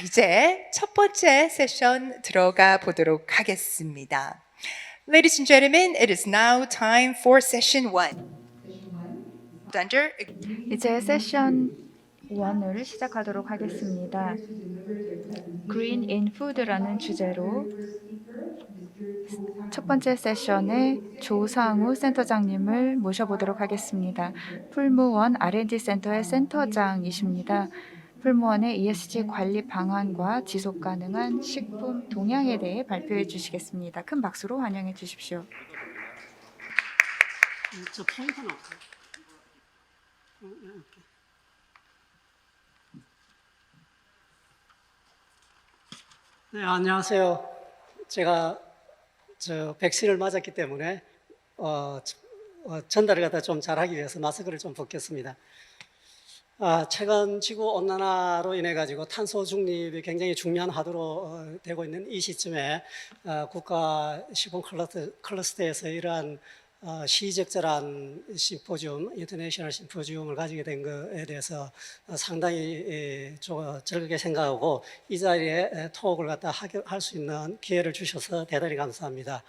이제 첫 번째 세션 들어가 보도록 하겠습니다. Ladies and gentlemen, it is now time for session 1. Under 이제 세션 1을 시작하도록 하겠습니다. Green in Food라는 주제로 첫 번째 세션에 조상우 센터장님을 모셔보도록 하겠습니다. 풀무원 R&D 센터의 센터장이십니다. 풀무원의 ESG 관리 방안과 지속 가능한 식품 동향에 대해 발표해 주시겠습니다. 큰 박수로 환영해 주십시오. 저 포인트는 없어요. 네, 안녕하세요. 제가 백신을 맞았기 때문에 전달을 갖다 좀 잘하기 위해서 마스크를 좀 벗겼습니다. 최근 지구 온난화로 인해 가지고 탄소 중립이 굉장히 중요한 화두로 되고 있는 이 시점에 국가 시범 클러스터에서 이러한 시의적절한 심포지움, 인터내셔널 심포지움을 가지게 된 것에 대해서 상당히 즐겁게 생각하고 이 자리에 토크를 갖다 할 수 있는 기회를 주셔서 대단히 감사합니다.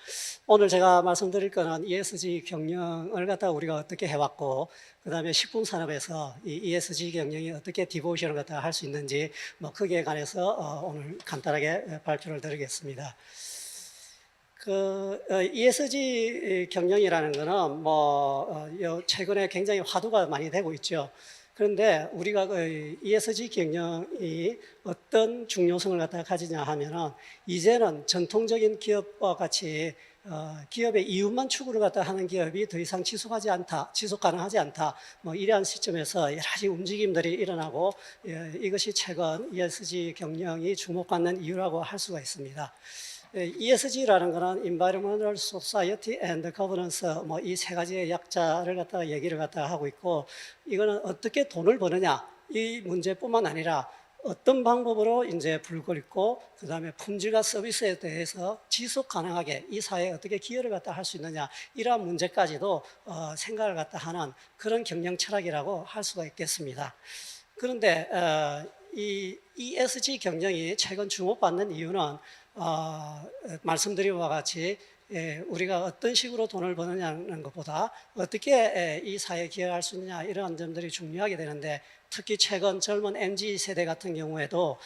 오늘 제가 말씀드릴 거는 ESG 경영을 갖다 우리가 어떻게 해왔고, 그 다음에 식품산업에서 이 ESG 경영이 어떻게 디보션을 갖다 할 수 있는지 거기에 관해서 오늘 간단하게 발표를 드리겠습니다. ESG 경영이라는 거는 최근에 굉장히 화두가 많이 되고 있죠. 그런데 우리가 ESG 경영이 어떤 중요성을 갖다 가지냐 하면은 이제는 전통적인 기업과 같이 기업의 이윤만 추구를 갖다 하는 기업이 더 이상 지속 가능하지 않다. 이러한 시점에서 여러 가지 움직임들이 일어나고 이것이 최근 ESG 경영이 주목받는 이유라고 할 수가 있습니다. ESG라는 거는 Environmental, Society and Governance, 이 세 가지의 약자를 갖다가 얘기를 갖다가 하고 있고, 이거는 어떻게 돈을 버느냐 이 문제뿐만 아니라 어떤 방법으로 이제 불을 있고, 그 다음에 품질과 서비스에 대해서 지속 가능하게 이 사회에 어떻게 기여를 갖다 할 수 있느냐, 이러한 문제까지도 생각을 갖다 하는 그런 경영 철학이라고 할 수가 있겠습니다. 그런데 이 ESG 경영이 최근 주목받는 이유는 말씀드린 바와 같이 우리가 어떤 식으로 돈을 버느냐는 것보다 어떻게 이 사회에 기여할 수 있느냐, 이러한 점들이 중요하게 되는데, 특히 최근 젊은 MZ 세대 같은 경우에도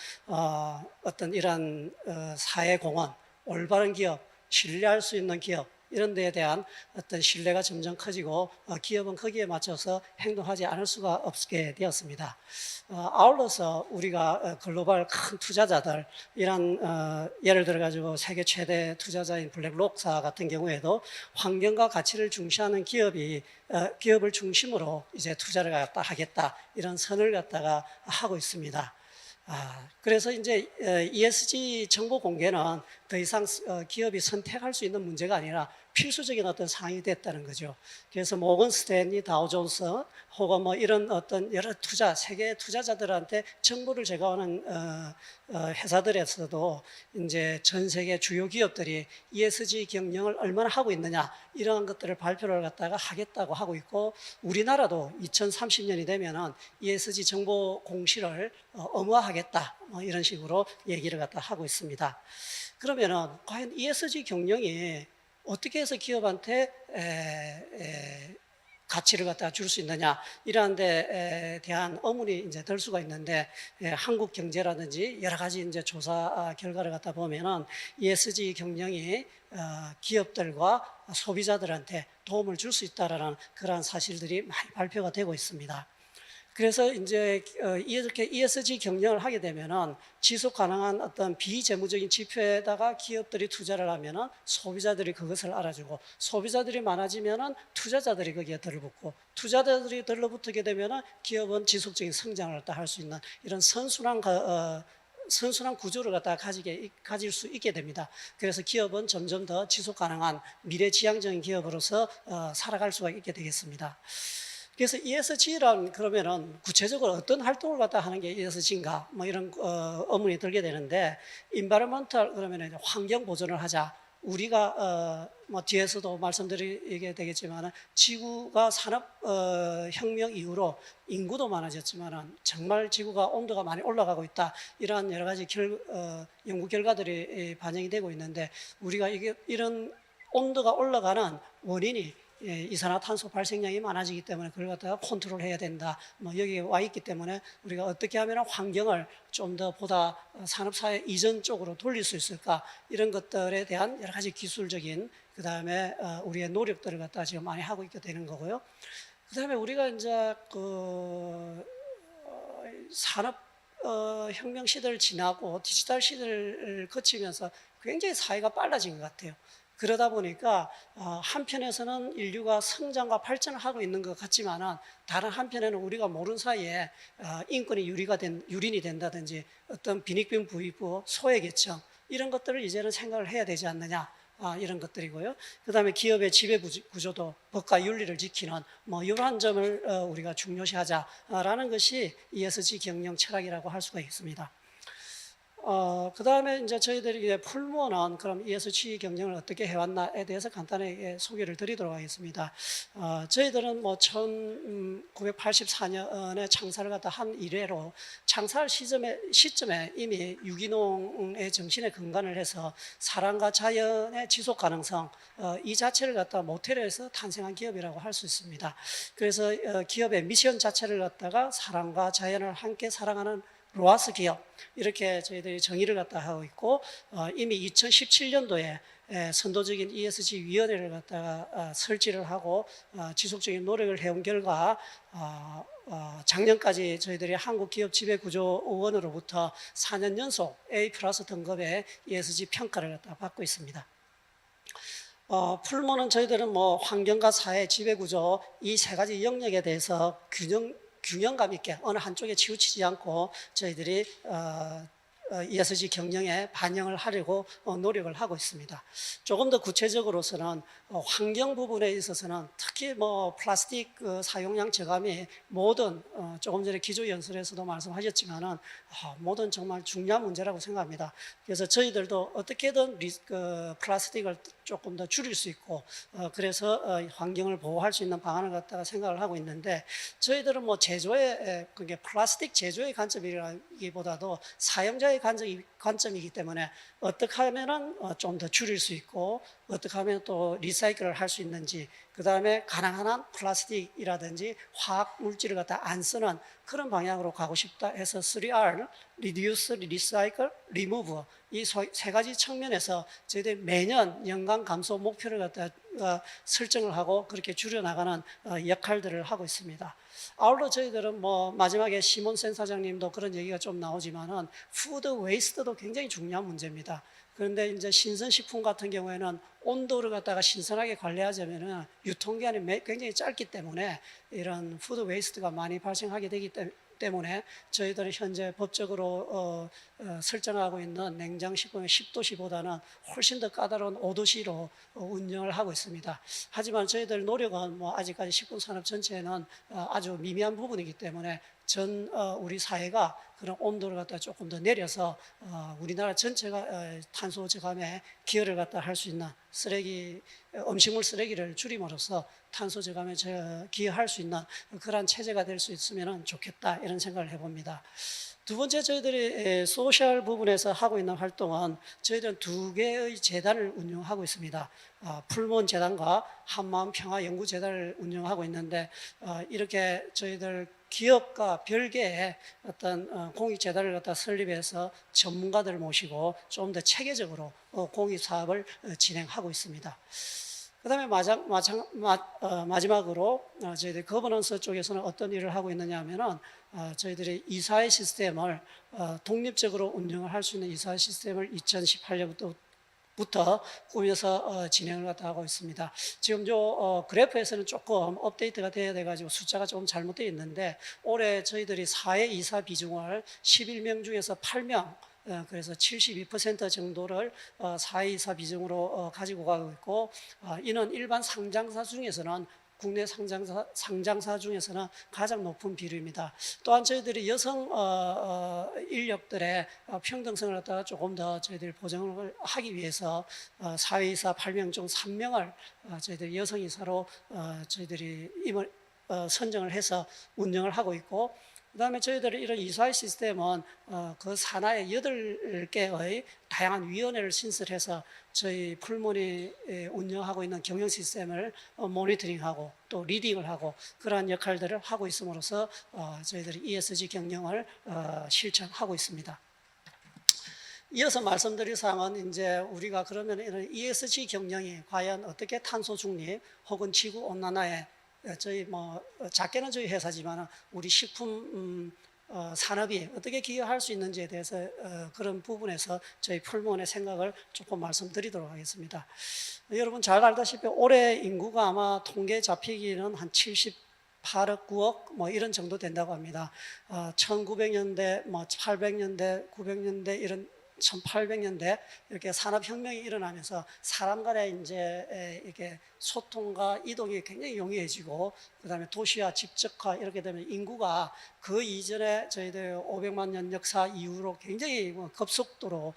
어떤 이러한 사회 공헌, 올바른 기업, 신뢰할 수 있는 기업, 이런 데에 대한 어떤 신뢰가 점점 커지고 기업은 거기에 맞춰서 행동하지 않을 수가 없게 되었습니다. 아울러서 우리가 글로벌 큰 투자자들, 이런 예를 들어 가지고 세계 최대 투자자인 블랙록사 같은 경우에도 환경과 가치를 중시하는 기업을 중심으로 이제 투자를 갖다 하겠다, 이런 선을 갖다가 하고 있습니다. 그래서 이제 ESG 정보 공개는 더 이상 기업이 선택할 수 있는 문제가 아니라 필수적인 어떤 사항이 됐다는 거죠. 그래서 모건 스탠리, 다우존스 혹은 이런 어떤 여러 세계 투자자들한테 정보를 제공하는 회사들에서도 이제 전 세계 주요 기업들이 ESG 경영을 얼마나 하고 있느냐, 이러한 것들을 발표를 갖다가 하겠다고 하고 있고, 우리나라도 2030년이 되면은 ESG 정보 공시를 의무화하겠다, 이런 식으로 얘기를 갖다 하고 있습니다. 그러면은 과연 ESG 경영이 어떻게 해서 기업한테 가치를 갖다 줄 수 있느냐, 이러한 데 대한 의문이 이제 들 수가 있는데, 한국 경제라든지 여러 가지 이제 조사 결과를 갖다 보면은 ESG 경영이 기업들과 소비자들한테 도움을 줄 수 있다라는 그러한 사실들이 많이 발표가 되고 있습니다. 그래서 이제 이렇게 ESG 경영을 하게 되면은 지속 가능한 어떤 비재무적인 지표에다가 기업들이 투자를 하면은 소비자들이 그것을 알아주고, 소비자들이 많아지면은 투자자들이 거기에 들러붙고, 투자자들이 들러붙게 되면은 기업은 지속적인 성장을 할 수 있는 이런 선순환 구조를 갖다가 가질 수 있게 됩니다. 그래서 기업은 점점 더 지속 가능한 미래지향적인 기업으로서 살아갈 수가 있게 되겠습니다. 그래서 ESG란 그러면은 구체적으로 어떤 활동을 갖다 하는 게 ESG인가, 이런 의문이 들게 되는데, environmental 그러면은 환경 보존을 하자. 우리가 뭐 뒤에서도 말씀드리게 되겠지만 지구가 산업 혁명 이후로 인구도 많아졌지만 정말 지구가 온도가 많이 올라가고 있다. 이러한 여러 가지 연구 결과들이 반영이 되고 있는데 우리가 이런 온도가 올라가는 원인이 이산화탄소 발생량이 많아지기 때문에 그걸 갖다가 컨트롤해야 된다. 뭐 여기에 와 있기 때문에 우리가 어떻게 하면 환경을 좀 더 보다 산업사회 이전 쪽으로 돌릴 수 있을까, 이런 것들에 대한 여러 가지 기술적인 그 다음에 우리의 노력들을 갖다 지금 많이 하고 있게 되는 거고요. 그 다음에 우리가 이제 산업 혁명 시대를 지나고 디지털 시대를 거치면서 굉장히 사회가 빨라진 것 같아요. 그러다 보니까 한편에서는 인류가 성장과 발전을 하고 있는 것 같지만은 다른 한편에는 우리가 모르는 사이에 인권이 유린이 된다든지 어떤 빈익빈 부익부, 소외계층 이런 것들을 이제는 생각을 해야 되지 않느냐, 이런 것들이고요. 그 다음에 기업의 지배 구조도 법과 윤리를 지키는 뭐 이러한 점을 우리가 중요시하자라는 것이 ESG 경영 철학이라고 할 수가 있습니다. 그 다음에 이제 저희들이 풀무원은 그럼 ESG 경영을 어떻게 해왔나에 대해서 간단하게 소개를 드리도록 하겠습니다. 저희들은 뭐 1984년에 창사를 갖다 한 이래로 창사 시점에 이미 유기농의 정신에 근간을 해서 사람과 자연의 지속 가능성, 이 자체를 갖다 모태로 해서 탄생한 기업이라고 할 수 있습니다. 그래서 기업의 미션 자체를 갖다가 사람과 자연을 함께 사랑하는 로아스 기업, 이렇게 저희들이 정의를 갖다 하고 있고, 이미 2017년도에 선도적인 ESG 위원회를 갖다가 설치를 하고 지속적인 노력을 해온 결과 작년까지 저희들이 한국기업지배구조원으로부터 4년 연속 A+ 등급의 ESG 평가를 갖다 받고 있습니다. 풀무는 저희들은 뭐 환경과 사회, 지배구조 이 세 가지 영역에 대해서 균형감 있게 어느 한쪽에 치우치지 않고 저희들이 ESG 경영에 반영을 하려고 노력을 하고 있습니다. 조금 더 구체적으로서는 환경 부분에 있어서는 특히 뭐 플라스틱 사용량 저감이 모든 조금 전에 기조 연설에서도 말씀하셨지만은 모든 정말 중요한 문제라고 생각합니다. 그래서 저희들도 어떻게든 플라스틱을 조금 더 줄일 수 있고 그래서 환경을 보호할 수 있는 방안을 갖다가 생각을 하고 있는데, 저희들은 뭐 그게 플라스틱 제조의 관점이라기보다도 사용자의 관점이기 때문에 어떻게 하면은 좀 더 줄일 수 있고 어떻게 하면 또 리사이클을 할 수 있는지, 그 다음에 가능한 한 플라스틱이라든지 화학 물질을 갖다 안 쓰는 그런 방향으로 가고 싶다 해서 3R, Reduce, Recycle, Remove 이 세 가지 측면에서 저희들이 매년 연간 감소 목표를 갖다 설정을 하고 그렇게 줄여나가는 역할들을 하고 있습니다. 아울러 저희들은 뭐 마지막에 시몬 센터장님도 그런 얘기가 좀 나오지만은 푸드 웨이스트도 굉장히 중요한 문제입니다. 그런데 이제 신선식품 같은 경우에는 온도를 갖다가 신선하게 관리하자면은 유통기한이 굉장히 짧기 때문에 이런 푸드 웨이스트가 많이 발생하게 되기 때문에 저희들은 현재 법적으로 설정하고 있는 냉장식품의 10도씨보다는 훨씬 더 까다로운 5도씨로 운영을 하고 있습니다. 하지만 저희들 노력은 뭐 아직까지 식품산업 전체에는 아주 미미한 부분이기 때문에 우리 사회가 그런 온도를 갖다 조금 더 내려서 우리나라 전체가 탄소 저감에 기여를 갖다 할 수 있는 음식물 쓰레기를 줄임으로써 탄소 저감에 기여할 수 있는 그러한 체제가 될 수 있으면 좋겠다, 이런 생각을 해봅니다. 두 번째, 저희들이 소셜 부분에서 하고 있는 활동은 저희들은 2개의 재단을 운영하고 있습니다. 풀무원 재단과 한마음 평화연구재단을 운영하고 있는데, 이렇게 저희들 기업과 별개의 어떤 공익재단을 갖다 설립해서 전문가들을 모시고 좀 더 체계적으로 공익사업을 진행하고 있습니다. 그 다음에 마지막으로 저희들 거버넌스 쪽에서는 어떤 일을 하고 있느냐 하면은 저희들이 이사회 시스템을 독립적으로 운영을 할 수 있는 이사회 시스템을 2018년부터 꾸며서 진행을 갖다 하고 있습니다. 지금 그래프에서는 조금 업데이트가 돼야 돼가지고 숫자가 조금 잘못되어 있는데, 올해 저희들이 사회 이사 비중을 11명 중에서 8명, 그래서 72% 정도를 사회이사 비중으로 가지고 가고 있고, 이는 일반 상장사 중에서는 국내 상장사 중에서는 가장 높은 비율입니다. 또한 저희들이 여성 인력들의 평등성을 갖다가 조금 더 저희들이 보장을 하기 위해서 사회이사 8명 중 3명을 저희들이 여성이사로 저희들이 선정을 해서 운영을 하고 있고, 그다음에 저희들이 이런 이사회 시스템은 그 산하에 8개의 다양한 위원회를 신설해서 저희 풀몬이 운영하고 있는 경영 시스템을 모니터링하고 또 리딩을 하고 그러한 역할들을 하고 있음으로써 저희들이 ESG 경영을 실천하고 있습니다. 이어서 말씀드릴 사항은 이제 우리가 그러면 이런 ESG 경영이 과연 어떻게 탄소 중립 혹은 지구 온난화에 저희 작게는 저희 회사지만 우리 식품 산업이 어떻게 기여할 수 있는지에 대해서 그런 부분에서 저희 풀몬의 생각을 조금 말씀드리도록 하겠습니다. 여러분 잘 알다시피 올해 인구가 아마 통계 잡히기는 한 78억, 9억 이런 정도 된다고 합니다. 1900년대, 800년대, 900년대 이런 1800년대 이렇게 산업혁명이 일어나면서 사람 간의 이제 이렇게 소통과 이동이 굉장히 용이해지고, 그 다음에 도시화, 집적화 이렇게 되면 인구가 그 이전에 저희들 500만 년 역사 이후로 굉장히 급속도로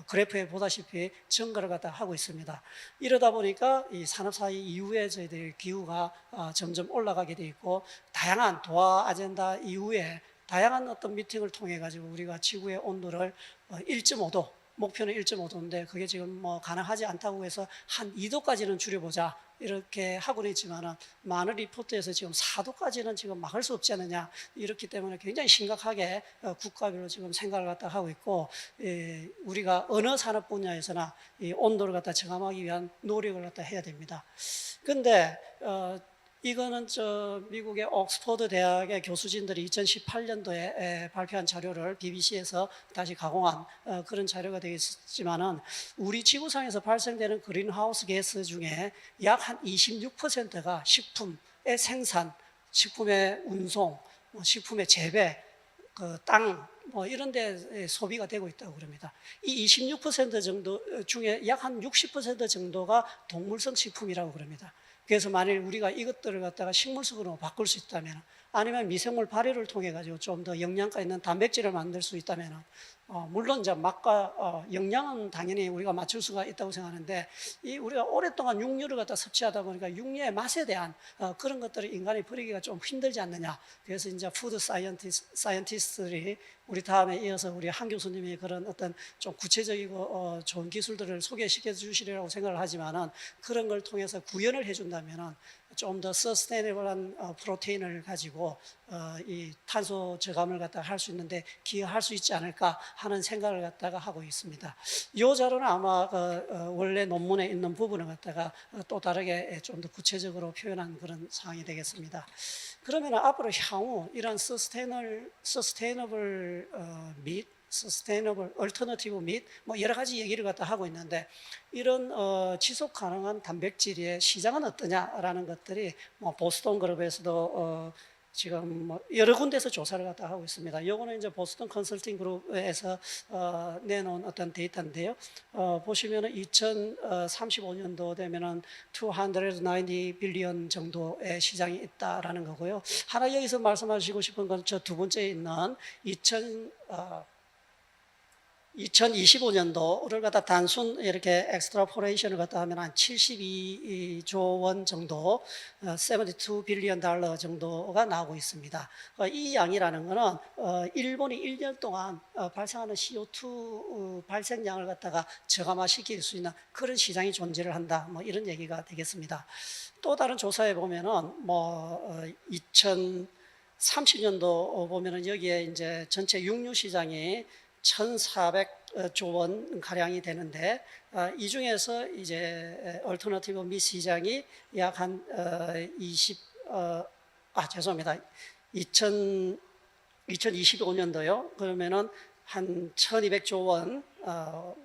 그래프에 보다시피 증가를 갖다 하고 있습니다. 이러다 보니까 이 산업사회 이후에 저희들 기후가 점점 올라가게 돼 있고, 다양한 도화 아젠다 이후에 다양한 어떤 미팅을 통해 가지고 우리가 지구의 온도를 1.5도, 목표는 1.5도인데 그게 지금 가능하지 않다고 해서 한 2도까지는 줄여보자 이렇게 하고는 있지만은 많은 리포트에서 지금 4도까지는 지금 막을 수 없지 않느냐, 이렇기 때문에 굉장히 심각하게 국가별로 지금 생각을 갖다 하고 있고, 우리가 어느 산업 분야에서나 이 온도를 갖다 정함하기 위한 노력을 갖다 해야 됩니다. 근데 이거는 미국의 옥스퍼드 대학의 교수진들이 2018년도에 발표한 자료를 BBC에서 다시 가공한 그런 자료가 되겠지만은, 우리 지구상에서 발생되는 그린하우스 가스 중에 약 한 26%가 식품의 생산, 식품의 운송, 식품의 재배, 그 땅, 이런 데 소비가 되고 있다고 그럽니다. 이 26% 정도 중에 약 한 60% 정도가 동물성 식품이라고 그럽니다. 그래서 만일 우리가 이것들을 갖다가 식물성으로 바꿀 수 있다면, 아니면 미생물 발효를 통해 가지고 좀 더 영양가 있는 단백질을 만들 수 있다면, 물론 이제 맛과 영양은 당연히 우리가 맞출 수가 있다고 생각하는데, 우리가 오랫동안 육류를 갖다 섭취하다 보니까 육류의 맛에 대한 그런 것들을 인간이 버리기가 좀 힘들지 않느냐. 그래서 이제 푸드 사이언티스트들이 우리 다음에 이어서 우리 한 교수님이 그런 어떤 좀 구체적이고 좋은 기술들을 소개시켜 주시리라고 생각을 하지만은, 그런 걸 통해서 구현을 해준다면은 좀 더 서스테이너블한 프로테인을 가지고 이 탄소 저감을 갖다가 할 수 있는데 기여할 수 있지 않을까 하는 생각을 갖다가 하고 있습니다. 이 자료는 아마 원래 논문에 있는 부분을 갖다가 또 다르게 좀 더 구체적으로 표현한 그런 사항이 되겠습니다. 그러면 앞으로 향후 이런 서스테이너블 및 서스테이너블 얼터너티브 및 여러 가지 얘기를 갖다 하고 있는데, 이런 지속 가능한 단백질의 시장은 어떠냐라는 것들이 보스턴 그룹에서도 지금 여러 군데서 조사를 갖다 하고 있습니다. 요거는 이제 보스턴 컨설팅 그룹에서 내놓은 어떤 데이터인데요. 보시면은 2035년도 되면은 290 빌리언 정도의 시장이 있다라는 거고요. 하나 여기서 말씀하시고 싶은 건 저 두 번째에 있는 2025년도를 갖다 단순 이렇게 엑스트라폴레이션을 갖다 하면 한 72조 원 정도, 72 빌리언 달러 정도가 나오고 있습니다. 이 양이라는 거는 일본이 1년 동안 발생하는 CO2 발생량을 갖다가 저감화시킬 수 있는 그런 시장이 존재를 한다, 이런 얘기가 되겠습니다. 또 다른 조사에 보면은 2030년도 보면은 여기에 이제 전체 육류 시장이 1,400조 원 가량이 되는데, 이 중에서 이제 얼터너티브 미 시장이 약 한 2025년도요. 그러면은 한 1,200조 원,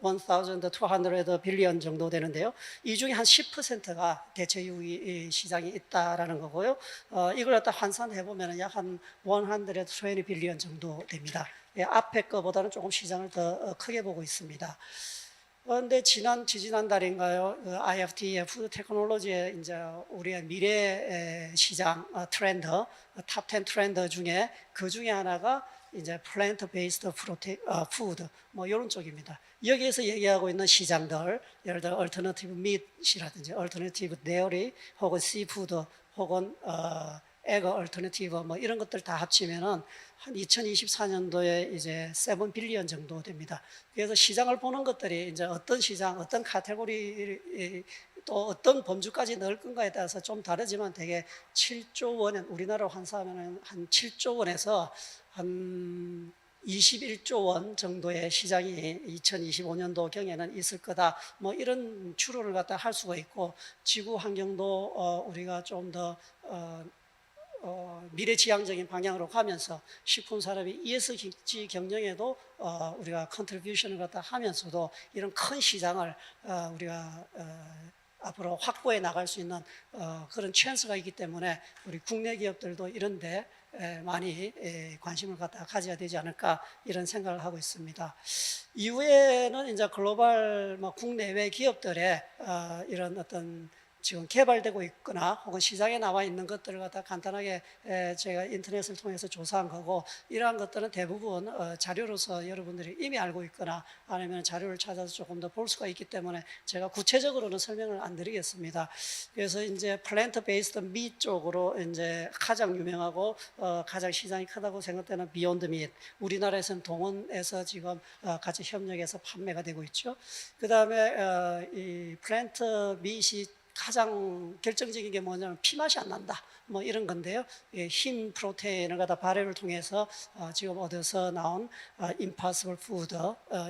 1,200 빌리언 정도 되는데요. 이 중에 한 10%가 대체육이 시장이 있다라는 거고요. 이걸 갖다 환산해 보면은 약 한 120 빌리언 정도 됩니다. 앞에 거보다는 조금 시장을 더 크게 보고 있습니다. 근데 지지난달인가요? IFT의 푸드 테크놀로지의 이제 우리의 미래 시장 트렌드, 탑 10 트렌드 중에 그 중에 하나가 이제 플랜트 베이스드 푸드 뭐 이런 쪽입니다. 여기에서 얘기하고 있는 시장들, 예를 들어 얼터너티브 미트이라든지 얼터너티브 데어리 혹은 시푸드 혹은 에그 얼터너티브 뭐 이런 것들 다 합치면은 한 2024년도에 이제 7 빌리언 정도 됩니다. 그래서 시장을 보는 것들이 이제 어떤 시장, 어떤 카테고리 또 어떤 범주까지 넣을 건가에 따라서 좀 다르지만 대개 7조 원에 우리나라로 환산하면 한 7조 원에서 한 21조 원 정도의 시장이 2025년도 경에는 있을 거다. 뭐 이런 추론을 갖다 할 수가 있고 지구 환경도 우리가 좀더 미래지향적인 방향으로 가면서 식품 산업이 ESG 경영에도 우리가 컨트리뷰션을 갖다 하면서도 이런 큰 시장을 우리가 앞으로 확보해 나갈 수 있는 그런 찬스가 있기 때문에 우리 국내 기업들도 이런데 많이 관심을 갖다 가져야 되지 않을까 이런 생각을 하고 있습니다. 이후에는 이제 글로벌 국내외 기업들의 이런 어떤 지금 개발되고 있거나 혹은 시장에 나와 있는 것들을 갖다 간단하게 제가 인터넷을 통해서 조사한 거고 이러한 것들은 대부분 자료로서 여러분들이 이미 알고 있거나 아니면 자료를 찾아서 조금 더 볼 수가 있기 때문에 제가 구체적으로는 설명을 안 드리겠습니다. 그래서 이제 플랜트 베이스드 미 쪽으로 이제 가장 유명하고 가장 시장이 크다고 생각되는 비욘드 밋, 우리나라에서는 동원에서 지금 같이 협력해서 판매가 되고 있죠. 그 다음에 이 플랜트 밋이 가장 결정적인 게 뭐냐면 피맛이 안 난다 뭐 이런 건데요. 흰 프로테인을 갖다 발효를 통해서 지금 얻어서 나온 임파서블 푸드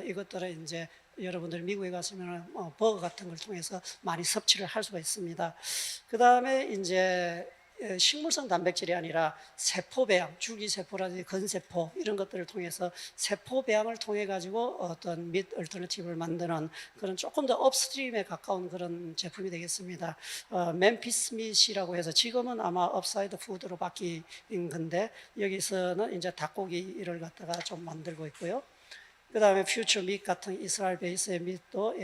이것들을 이제 여러분들 미국에 가시면 버거 같은 걸 통해서 많이 섭취를 할 수가 있습니다. 그 다음에 이제 식물성 단백질이 아니라 세포 배양, 줄기세포라든지 건세포 이런 것들을 통해서 세포 배양을 통해 가지고 어떤 밋 얼터너티브를 만드는 그런 조금 더 업스트림에 가까운 그런 제품이 되겠습니다. 멤피스 밋이라고 해서 지금은 아마 업사이드 푸드로 바뀐 건데 여기서는 이제 닭고기를 갖다가 좀 만들고 있고요. 그 다음에 퓨처 밋 같은 이스라엘 베이스의 밋도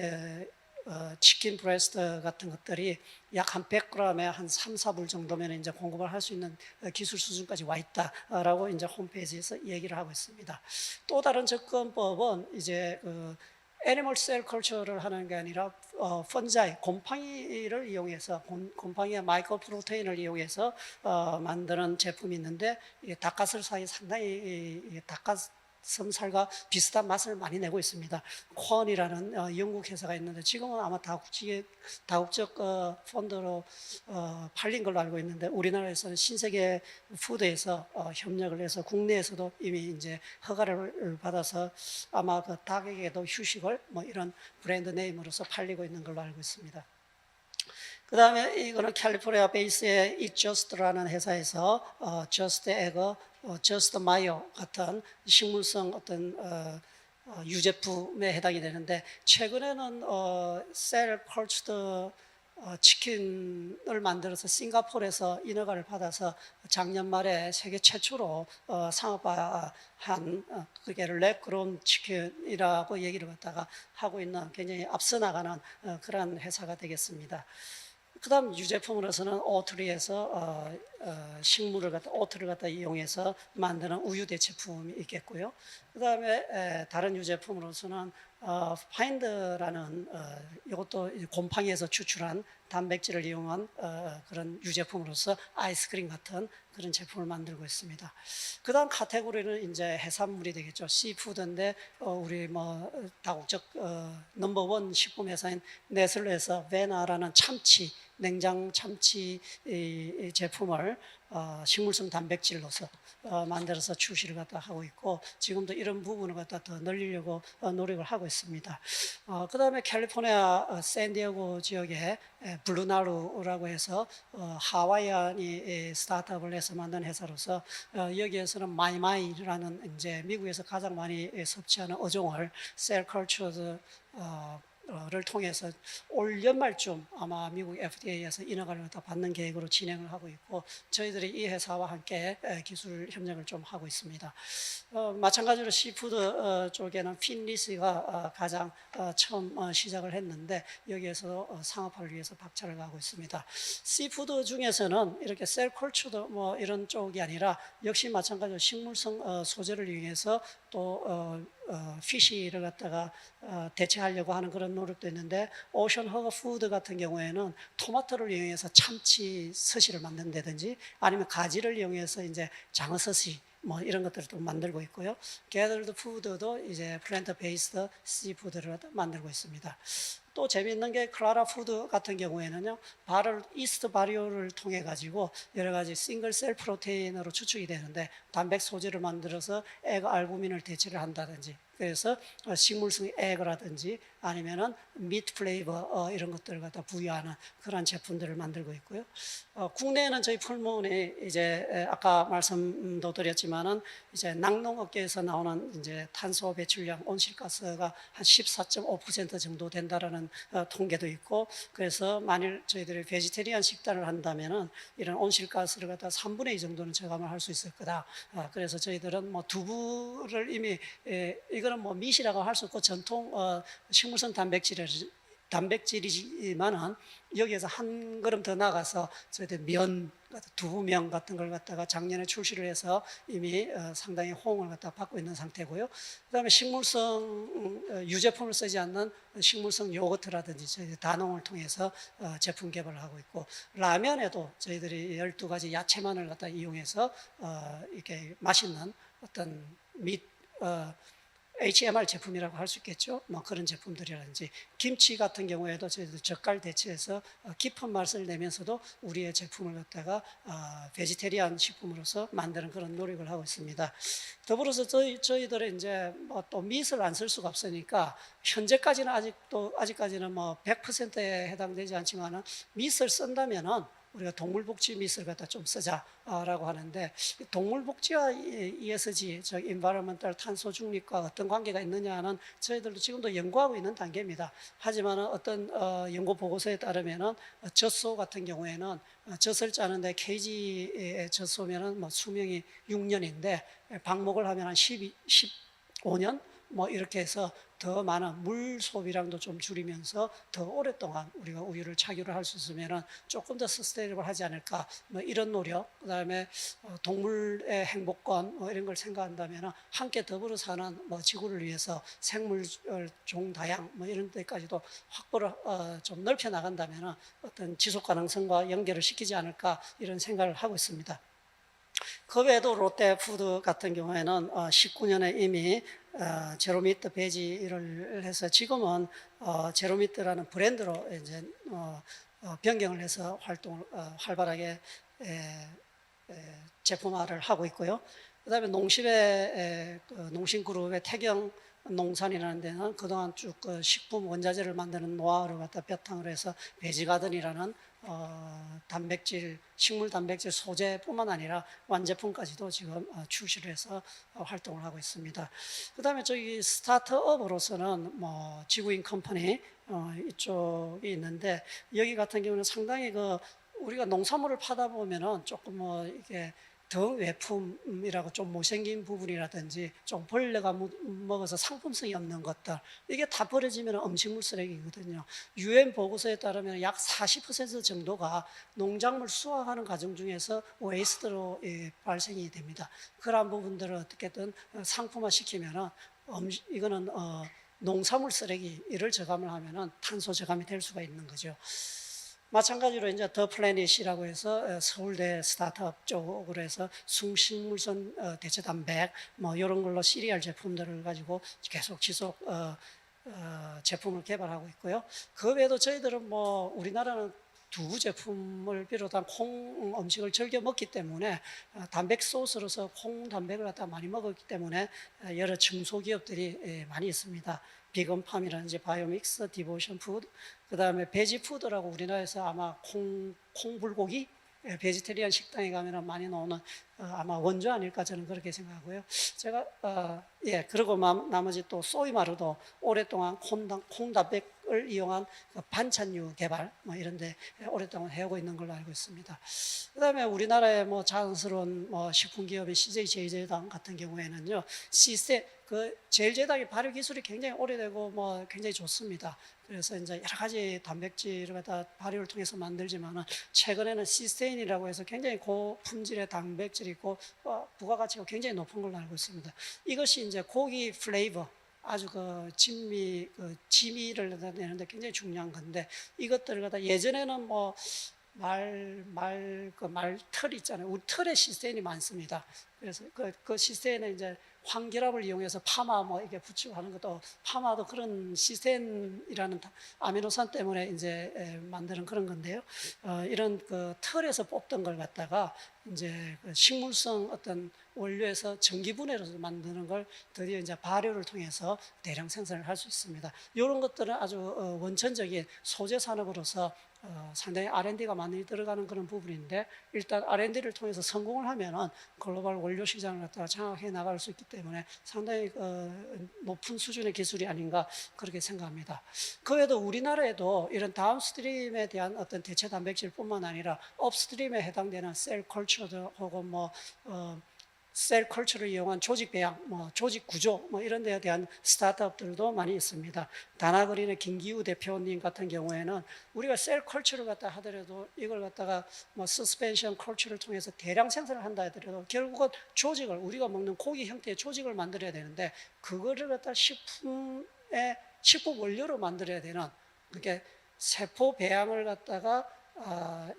치킨 브레스트 같은 것들이 약 한 100g에 한 3, 4불 정도면 이제 공급을 할 수 있는 기술 수준까지 와 있다라고 이제 홈페이지에서 얘기를 하고 있습니다. 또 다른 접근법은 이제 애니멀 셀 컬처를 하는 게 아니라 펀자이, 곰팡이를 이용해서 곰팡이의 마이크로 프로테인을 이용해서 만드는 제품이 있는데 닭가슴살이 상당히 닭가슴살과 비슷한 맛을 많이 내고 있습니다. 콘이라는 영국 회사가 있는데 지금은 아마 다국적 펀드로 팔린 걸로 알고 있는데 우리나라에서는 신세계 푸드에서 협력을 해서 국내에서도 이미 이제 허가를 받아서 아마 그 닭에게도 휴식을 뭐 이런 브랜드 네임으로서 팔리고 있는 걸로 알고 있습니다. 그 다음에 이거는 캘리포니아 베이스의 Eat Just라는 회사에서 Just Egg, Just Mayo 같은 식물성 어떤 유제품에 해당이 되는데 최근에는 셀 컬처드 치킨을 만들어서 싱가포르에서 인허가를 받아서 작년 말에 세계 최초로 상업화한 그게 랩그론 치킨이라고 얘기를 갖다가 하고 있는 굉장히 앞서 나가는 그런 회사가 되겠습니다. 그 다음 유제품으로서는 오트리에서 오트를 갖다 이용해서 만드는 우유 대체품이 있겠고요. 그 다음에 다른 유제품으로서는 파인드라는 이것도 곰팡이에서 추출한 단백질을 이용한 그런 유제품으로서 아이스크림 같은 그런 제품을 만들고 있습니다. 그 다음 카테고리는 이제 해산물이 되겠죠. 시푸드인데 우리 뭐 다국적 넘버원 식품 회사인 네슬레에서 베나라는 참치, 냉장 참치 제품을 식물성 단백질로서 만들어서 출시를 갖다 하고 있고 지금도 이런 부분을 갖다 더 늘리려고 노력을 하고 있습니다. 그 다음에 캘리포니아 샌디에고 지역에 블루나루라고 해서 하와이안이 스타트업을 해서 만든 회사로서 여기에서는 마이마이라는 이제 미국에서 가장 많이 섭취하는 어종을 셀 컬처드 통해서 올 연말쯤 아마 미국 FDA에서 인허가를 받는 계획으로 진행을 하고 있고, 저희들이 이 회사와 함께 기술 협력을 좀 하고 있습니다. 마찬가지로 시푸드 쪽에는 핀리스가 가장 처음 시작을 했는데, 여기에서 상업화를 위해서 박차를 가고 있습니다. 시푸드 중에서는 이렇게 셀컬처도 뭐 이런 쪽이 아니라 역시 마찬가지로 식물성 소재를 이용해서 또 피쉬를 갖다가 대체하려고 하는 그런 노력도 있는데, 오션 허거 푸드 같은 경우에는 토마토를 이용해서 참치 서시를 만든다든지, 아니면 가지를 이용해서 이제 장어 서시 뭐 이런 것들을 또 만들고 있고요. 게더드 푸드도 이제 플랜트 베이스드 시푸드를 만들고 있습니다. 또 재미있는 게 클라라 푸드 같은 경우에는요, 이스트 바리오를 통해 가지고 여러 가지 싱글 셀 프로테인으로 추출이 되는데, 단백 소재를 만들어서 에그 알부민을 대체를 한다든지, 그래서 식물성 에그라든지 아니면은 미트 플레이버 이런 것들을 갖다 부여하는 그런 제품들을 만들고 있고요. 국내에는 저희 풀무원이 이제 아까 말씀도 드렸지만은 이제 낙농업계에서 나오는 이제 탄소 배출량 온실가스가 한 14.5% 정도 된다라는 통계도 있고, 그래서 만일 저희들이 베지테리안 식단을 한다면은 이런 온실가스를 갖다 3분의 2 정도는 저감을 할 수 있을 거다. 그래서 저희들은 뭐 두부를 이미 이거는 뭐 밑이라고 할 수 없고 전통 식물성 단백질이지만은 여기에서 한 걸음 더 나가서 저희들 두부면 같은 걸 갖다가 작년에 출시를 해서 이미 상당히 호응을 갖다 받고 있는 상태고요. 그다음에 식물성 유제품을 쓰지 않는 식물성 요거트라든지 저희 다농을 통해서 제품 개발을 하고 있고, 라면에도 저희들이 12가지 야채만을 갖다 이용해서 이렇게 맛있는 어떤 HMR 제품이라고 할 수 있겠죠. 뭐 그런 제품들이라든지, 김치 같은 경우에도 저희들 젓갈 대체해서 깊은 맛을 내면서도 우리의 제품을 갖다가 베지테리안 식품으로서 만드는 그런 노력을 하고 있습니다. 더불어서 저희들은 이제 뭐 또 밑을 안 쓸 수가 없으니까, 현재까지는 아직까지는 뭐 100%에 해당되지 않지만은 밑을 쓴다면은 우리가 동물복지 밑을 갖다 좀 쓰자라고 하는데, 동물복지와 ESG, 즉 인바이러먼탈 탄소 중립과 어떤 관계가 있느냐는 저희들도 지금도 연구하고 있는 단계입니다. 하지만 어떤 연구 보고서에 따르면은 젖소 같은 경우에는 젖을 짜는데 KG의 젖소면은 뭐 수명이 6년인데 방목을 하면 한 15년 뭐 이렇게 해서 더 많은 물 소비량도 좀 줄이면서 더 오랫동안 우리가 우유를 착유를 할 수 있으면 조금 더 서스테이너블 하지 않을까, 뭐 이런 노력, 그다음에 동물의 행복권 뭐 이런 걸 생각한다면 함께 더불어 사는 뭐 지구를 위해서 생물종 다양 뭐 이런 데까지도 확보를 좀 넓혀 나간다면 어떤 지속 가능성과 연결을 시키지 않을까, 이런 생각을 하고 있습니다. 그 외에도 롯데푸드 같은 경우에는 19년에 이미 제로미트 배지를 해서 지금은 제로미트라는 브랜드로 이제 변경을 해서 활동을 활발하게 제품화를 하고 있고요. 그다음에 농심그룹의 태경 농산이라는 데는 그동안 쭉 식품 원자재를 만드는 노하우를 갖다 바탕으로 해서 베지가든이라는 식물 단백질 소재뿐만 아니라 완제품까지도 지금 출시를 해서 활동을 하고 있습니다. 그다음에 저희 스타트업으로서는 뭐 지구인 컴퍼니 이쪽이 있는데, 여기 같은 경우는 상당히 우리가 농산물을 파다 보면은 조금 뭐 이게 더 외품이라고 좀 못생긴 부분이라든지 좀 벌레가 먹어서 상품성이 없는 것들, 이게 다 버려지면 음식물 쓰레기거든요. UN 보고서에 따르면 약 40% 정도가 농작물 수확하는 과정 중에서 웨이스트로 발생이 됩니다. 그러한 부분들을 어떻게든 상품화 시키면 이거는 농산물 쓰레기를 저감을 하면 탄소 저감이 될 수가 있는 거죠. 마찬가지로 이제 더 플래닛이라고 해서 서울대 스타트업 쪽으로 해서 순식물성 대체 단백 뭐 이런 걸로 시리얼 제품들을 가지고 계속 지속 제품을 개발하고 있고요. 그 외에도 저희들은 뭐 우리나라는 두부 제품을 비롯한 콩 음식을 즐겨 먹기 때문에 단백 소스로서 콩 단백을 갖다 많이 먹었기 때문에 여러 중소기업들이 많이 있습니다. 비건팜이라든지 바이오믹스, 디보션 푸드, 그 다음에 베지푸드라고 우리나라에서 아마 콩불고기, 베지테리안 식당에 가면 많이 나오는 아마 원조 아닐까 저는 그렇게 생각하고요. 제가 그리고 나머지 또 소이마루도 오랫동안 콩 단백 단백을 이용한 그 반찬류 개발 뭐 이런 데 오랫동안 해오고 있는 걸로 알고 있습니다. 그다음에 우리나라의 뭐 자연스러운 뭐 식품 기업인 CJ 제일제당 같은 경우에는요. 그 제일제당의 발효 기술이 굉장히 오래되고 뭐 굉장히 좋습니다. 그래서 이제 여러 가지 단백질을 갖다 발효를 통해서 만들지만은 최근에는 시스테인이라고 해서 굉장히 고품질의 단백질이 있고 부가가치가 굉장히 높은 걸로 알고 있습니다. 이것이 이제 고기 플레이버 아주 그 지미를 내는데 굉장히 중요한 건데 이것들을 갖다 예전에는 뭐 말털 있잖아요. 우리 털에 시스테인이 많습니다. 그래서 그 시스테인은 이제 황결합을 이용해서 파마 뭐 이게 붙이고 하는 것도 파마도 그런 시스테인이라는 아미노산 때문에 이제 만드는 그런 건데요. 이런 그 털에서 뽑던 걸 갖다가 이제 그 식물성 어떤 원료에서 전기분해로 만드는 걸 드디어 이제 발효를 통해서 대량 생산을 할 수 있습니다. 이런 것들은 아주 원천적인 소재 산업으로서 상당히 R&D가 많이 들어가는 그런 부분인데 일단 R&D를 통해서 성공을 하면은 글로벌 원료 시장을 갖다가 장악해 나갈 수 있기 때문에 상당히 높은 수준의 기술이 아닌가 그렇게 생각합니다. 그 외에도 우리나라에도 이런 다운스트림에 대한 어떤 대체 단백질뿐만 아니라 업스트림에 해당되는 셀 컬처도 혹은 셀 컬처를 이용한 조직 배양, 조직 구조 이런 데에 대한 스타트업들도 많이 있습니다. 다나그린의 김기우 대표님 같은 경우에는 우리가 셀 컬처를 갖다 하더라도 이걸 갖다가 서스펜션 컬처를 통해서 대량 생산을 한다 하더라도 결국은 조직을 우리가 먹는 고기 형태의 조직을 만들어야 되는데 그거를 갖다 식품 원료로 만들어야 되는 그렇게 세포 배양을 갖다가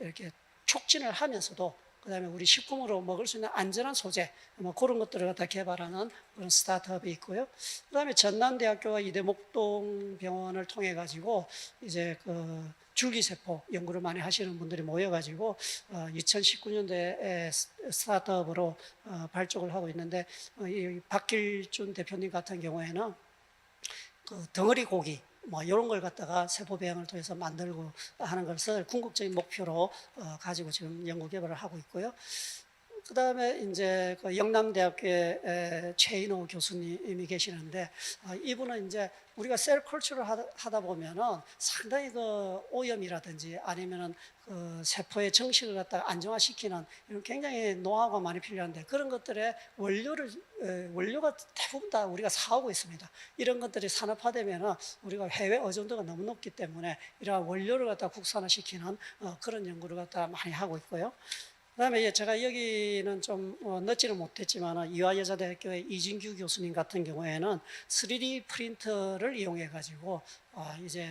이렇게 촉진을 하면서도 그다음에 우리 식품으로 먹을 수 있는 안전한 소재 그런 것들을 갖다 개발하는 그런 스타트업이 있고요. 그다음에 전남대학교와 이대목동병원을 통해 가지고 이제 그 줄기세포 연구를 많이 하시는 분들이 모여가지고 2019년도에 스타트업으로 발족을 하고 있는데 이 박길준 대표님 같은 경우에는 그 덩어리 고기 이런 걸 갖다가 세포 배양을 통해서 만들고 하는 것을 궁극적인 목표로 가지고 지금 연구 개발을 하고 있고요. 그 다음에 이제 그 영남대학교에 최인호 교수님이 계시는데 이분은 이제 우리가 셀 컬처를 하다 보면은 상당히 그 오염이라든지 아니면은 그 세포의 정식을 갖다가 안정화시키는 이런 굉장히 노하우가 많이 필요한데 그런 것들의 원료가 대부분 다 우리가 사오고 있습니다. 이런 것들이 산업화되면은 우리가 해외 의존도가 너무 높기 때문에 이러한 원료를 갖다 국산화시키는 그런 연구를 갖다 많이 하고 있고요. 그다음에 제가 여기는 좀 넣지는 못했지만 이화여자대학교의 이진규 교수님 같은 경우에는 3D 프린터를 이용해 가지고 이제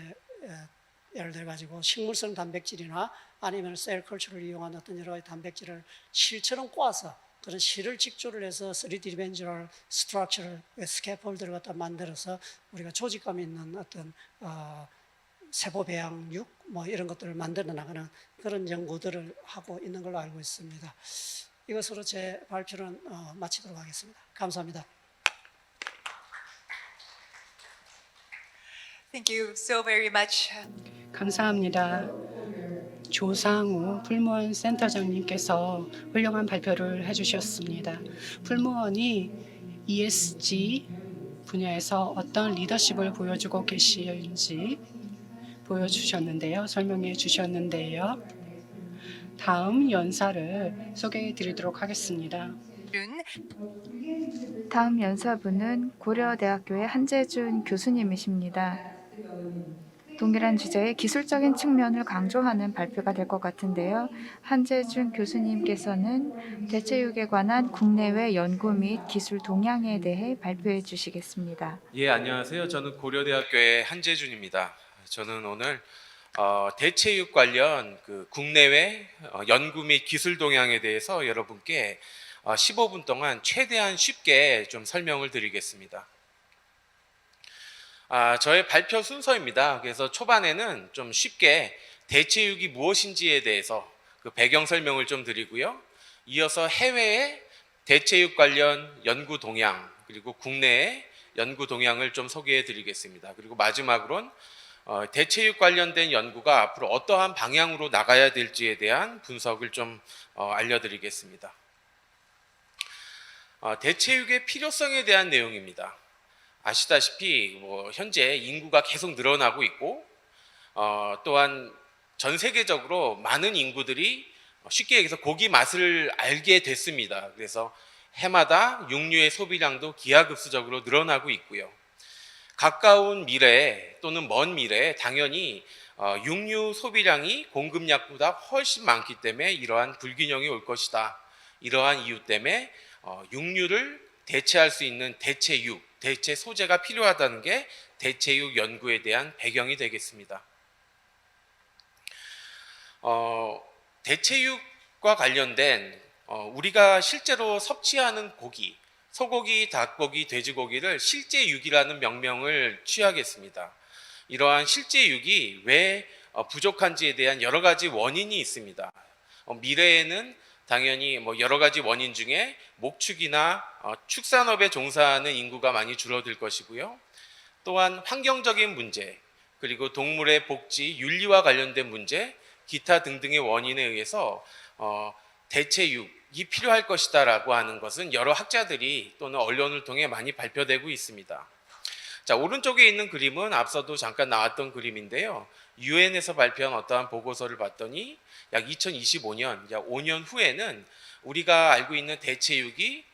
예를 들어 가지고 식물성 단백질이나 아니면 셀 컬처를 이용한 어떤 여러 가지 단백질을 실처럼 꼬아서 그런 실을 직조를 해서 3D 디멘셔널 스트럭처를 스캐폴드를 갖다 만들어서 우리가 조직감 있는 어떤 세포 배양육 이런 것들을 만들어 나가는 그런 연구들을 하고 있는 걸로 알고 있습니다. 이것으로 제 발표는 마치도록 하겠습니다. 감사합니다. Thank you so very much. 감사합니다. 조상우 풀무원 센터장님께서 훌륭한 발표를 해주셨습니다. 풀무원이 ESG 분야에서 어떤 리더십을 보여주고 계시는지 보여주셨는데요. 설명해 주셨는데요. 다음 연사를 소개해 드리도록 하겠습니다. 다음 연사분은 고려대학교의 한재준 교수님이십니다. 동일한 주제의 기술적인 측면을 강조하는 발표가 될 것 같은데요. 한재준 교수님께서는 대체육에 관한 국내외 연구 및 기술 동향에 대해 발표해 주시겠습니다. 예, 안녕하세요. 저는 고려대학교의 한재준입니다. 저는 오늘 대체육 관련 그 국내외 연구 및 기술 동향에 대해서 여러분께 15분 동안 최대한 쉽게 좀 설명을 드리겠습니다. 저의 발표 순서입니다. 그래서 초반에는 좀 쉽게 대체육이 무엇인지에 대해서 그 배경 설명을 좀 드리고요. 이어서 해외의 대체육 관련 연구 동향 그리고 국내의 연구 동향을 좀 소개해 드리겠습니다. 그리고 마지막으로는 대체육 관련된 연구가 앞으로 어떠한 방향으로 나가야 될지에 대한 분석을 좀 알려드리겠습니다. 대체육의 필요성에 대한 내용입니다. 아시다시피 현재 인구가 계속 늘어나고 있고 또한 전 세계적으로 많은 인구들이 쉽게 얘기해서 고기 맛을 알게 됐습니다. 그래서 해마다 육류의 소비량도 기하급수적으로 늘어나고 있고요. 가까운 미래 또는 먼 미래에 당연히 육류 소비량이 공급량보다 훨씬 많기 때문에 이러한 불균형이 올 것이다. 이러한 이유 때문에 육류를 대체할 수 있는 대체육, 대체 소재가 필요하다는 게 대체육 연구에 대한 배경이 되겠습니다. 대체육과 관련된 우리가 실제로 섭취하는 고기, 소고기, 닭고기, 돼지고기를 실제육이라는 명명을 취하겠습니다. 이러한 실제육이 왜 부족한지에 대한 여러 가지 원인이 있습니다. 미래에는 당연히 여러 가지 원인 중에 목축이나 축산업에 종사하는 인구가 많이 줄어들 것이고요. 또한 환경적인 문제, 그리고 동물의 복지, 윤리와 관련된 문제, 기타 등등의 원인에 의해서 대체육이 필요할 것이다라고 하는 것은 여러 학자들이 또는 언론을 통해 많이 발표되고 있습니다. 자, 오른쪽에 있는 그림은 앞서도 잠깐 나왔던 그림인데요. 유엔에서 발표한 어떠한 보고서를 봤더니 약 2025년, 약 5년 후에는 우리가 알고 있는 대체육이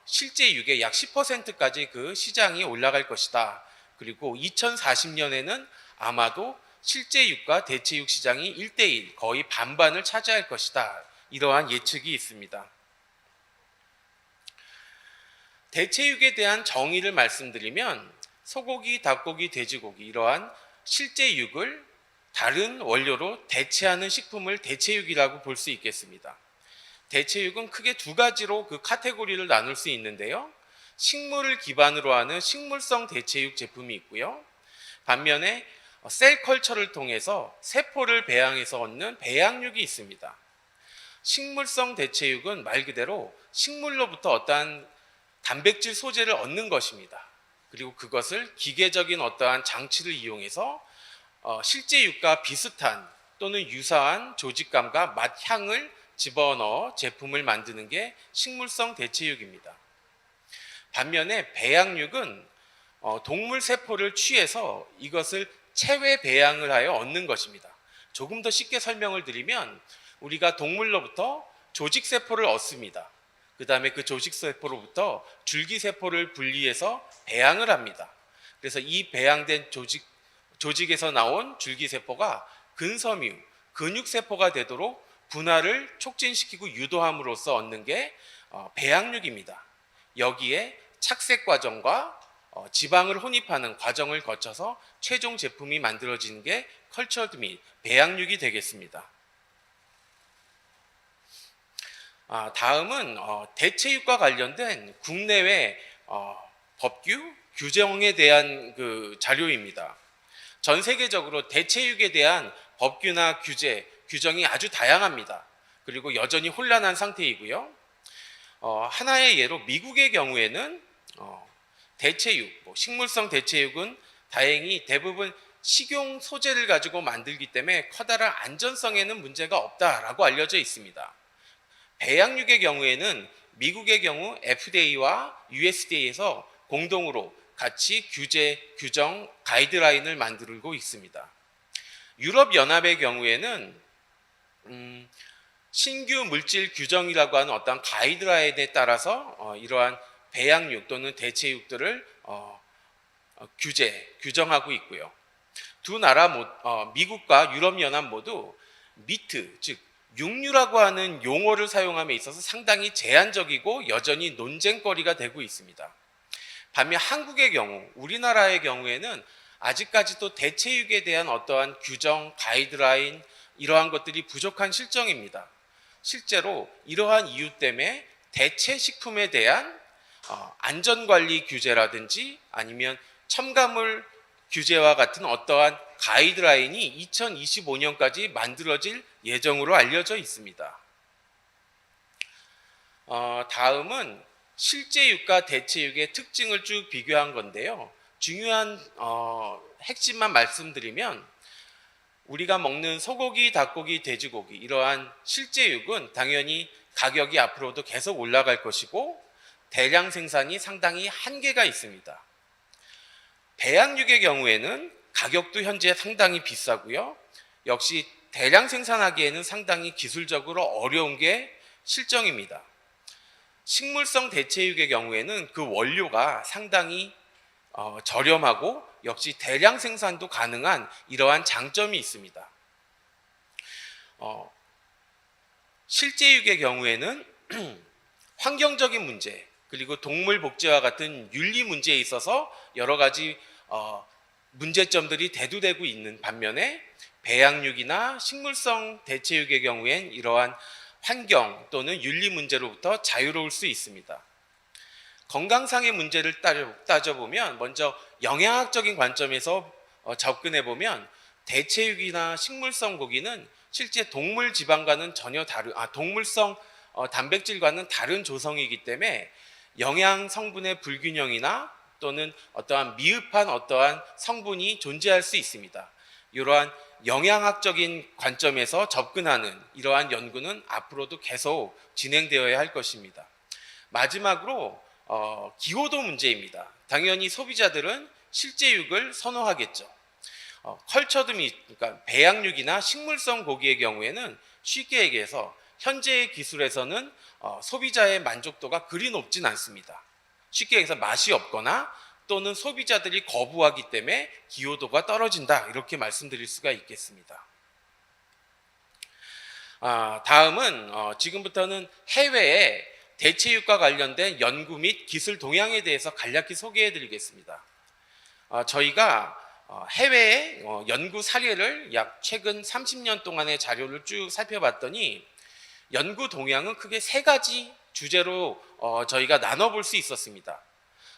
실제육의 약 10%까지 그 시장이 올라갈 것이다. 그리고 2040년에는 아마도 실제육과 대체육 시장이 1대1, 거의 반반을 차지할 것이다. 이러한 예측이 있습니다. 대체육에 대한 정의를 말씀드리면 소고기, 닭고기, 돼지고기 이러한 실제육을 다른 원료로 대체하는 식품을 대체육이라고 볼 수 있겠습니다. 대체육은 크게 두 가지로 그 카테고리를 나눌 수 있는데요. 식물을 기반으로 하는 식물성 대체육 제품이 있고요. 반면에 셀컬처를 통해서 세포를 배양해서 얻는 배양육이 있습니다. 식물성 대체육은 말 그대로 식물로부터 어떠한 단백질 소재를 얻는 것입니다. 그리고 그것을 기계적인 어떠한 장치를 이용해서 실제육과 비슷한 또는 유사한 조직감과 맛, 향을 집어넣어 제품을 만드는 게 식물성 대체육입니다. 반면에 배양육은 동물 세포를 취해서 이것을 체외 배양을 하여 얻는 것입니다. 조금 더 쉽게 설명을 드리면 우리가 동물로부터 조직세포를 얻습니다. 그 다음에 그 조직세포로부터 줄기세포를 분리해서 배양을 합니다. 그래서 이 배양된 조직에서 나온 줄기세포가 근섬유, 근육세포가 되도록 분화를 촉진시키고 유도함으로써 얻는 게 배양육입니다. 여기에 착색 과정과 지방을 혼입하는 과정을 거쳐서 최종 제품이 만들어지는 게 컬처드 및 배양육이 되겠습니다. 다음은 대체육과 관련된 국내외 법규, 규정에 대한 그 자료입니다. 전 세계적으로 대체육에 대한 법규나 규정이 아주 다양합니다. 그리고 여전히 혼란한 상태이고요. 하나의 예로 미국의 경우에는 대체육, 식물성 대체육은 다행히 대부분 식용 소재를 가지고 만들기 때문에 커다란 안전성에는 문제가 없다라고 알려져 있습니다. 배양육의 경우에는 미국의 경우 FDA와 USDA에서 공동으로 같이 규정, 가이드라인을 만들고 있습니다. 유럽연합의 경우에는 신규 물질 규정이라고 하는 어떤 가이드라인에 따라서 이러한 배양육 또는 대체육들을 규정하고 있고요. 두 나라 미국과 유럽연합 모두 미트, 즉 육류라고 하는 용어를 사용함에 있어서 상당히 제한적이고 여전히 논쟁거리가 되고 있습니다. 반면 한국의 경우, 우리나라의 경우에는 아직까지도 대체육에 대한 어떠한 규정, 가이드라인 이러한 것들이 부족한 실정입니다. 실제로 이러한 이유 때문에 대체 식품에 대한 안전관리 규제라든지 아니면 첨가물 규제와 같은 어떠한 가이드라인이 2025년까지 만들어질 예정으로 알려져 있습니다. 다음은 실제육과 대체육의 특징을 쭉 비교한 건데요. 중요한 핵심만 말씀드리면 우리가 먹는 소고기, 닭고기, 돼지고기 이러한 실제육은 당연히 가격이 앞으로도 계속 올라갈 것이고 대량 생산이 상당히 한계가 있습니다. 배양육의 경우에는 가격도 현재 상당히 비싸고요. 역시 대량 생산하기에는 상당히 기술적으로 어려운 게 실정입니다. 식물성 대체육의 경우에는 그 원료가 상당히 저렴하고 역시 대량 생산도 가능한 이러한 장점이 있습니다. 실제육의 경우에는 환경적인 문제 그리고 동물 복제와 같은 윤리 문제에 있어서 여러 가지 문제점들이 대두되고 있는 반면에 배양육이나 식물성 대체육의 경우엔 이러한 환경 또는 윤리 문제로부터 자유로울 수 있습니다. 건강상의 문제를 따져보면 먼저 영양학적인 관점에서 접근해 보면 대체육이나 식물성 고기는 실제 동물 지방과는 전혀 동물성 단백질과는 다른 조성이기 때문에 영양 성분의 불균형이나 또는 어떠한 미흡한 어떠한 성분이 존재할 수 있습니다. 이러한 영양학적인 관점에서 접근하는 이러한 연구는 앞으로도 계속 진행되어야 할 것입니다. 마지막으로 기호도 문제입니다. 당연히 소비자들은 실제육을 선호하겠죠. 컬처드 밋, 그러니까 배양육이나 식물성 고기의 경우에는 쉽게 얘기해서 현재의 기술에서는 소비자의 만족도가 그리 높진 않습니다. 쉽게 얘기해서 맛이 없거나 또는 소비자들이 거부하기 때문에 기호도가 떨어진다 이렇게 말씀드릴 수가 있겠습니다. 다음은 지금부터는 해외에 대체육과 관련된 연구 및 기술 동향에 대해서 간략히 소개해 드리겠습니다. 저희가 해외의 연구 사례를 약 최근 30년 동안의 자료를 쭉 살펴봤더니 연구 동향은 크게 세 가지 주제로 저희가 나눠볼 수 있었습니다.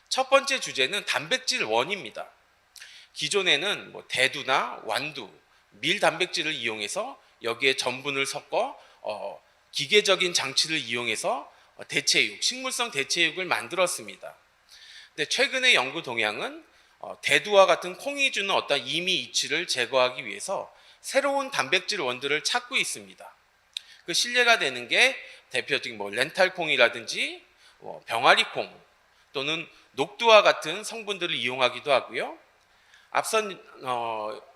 첫 번째 주제는 단백질 원입니다. 기존에는 대두나 완두, 밀 단백질을 이용해서 여기에 전분을 섞어 기계적인 장치를 이용해서 대체육, 식물성 대체육을 만들었습니다. 근데 최근의 연구 동향은 대두와 같은 콩이 주는 어떤 이미 이치를 제거하기 위해서 새로운 단백질 원들을 찾고 있습니다. 그 신뢰가 되는 게 대표적인 렌탈콩이라든지 병아리콩 또는 녹두와 같은 성분들을 이용하기도 하고요. 앞선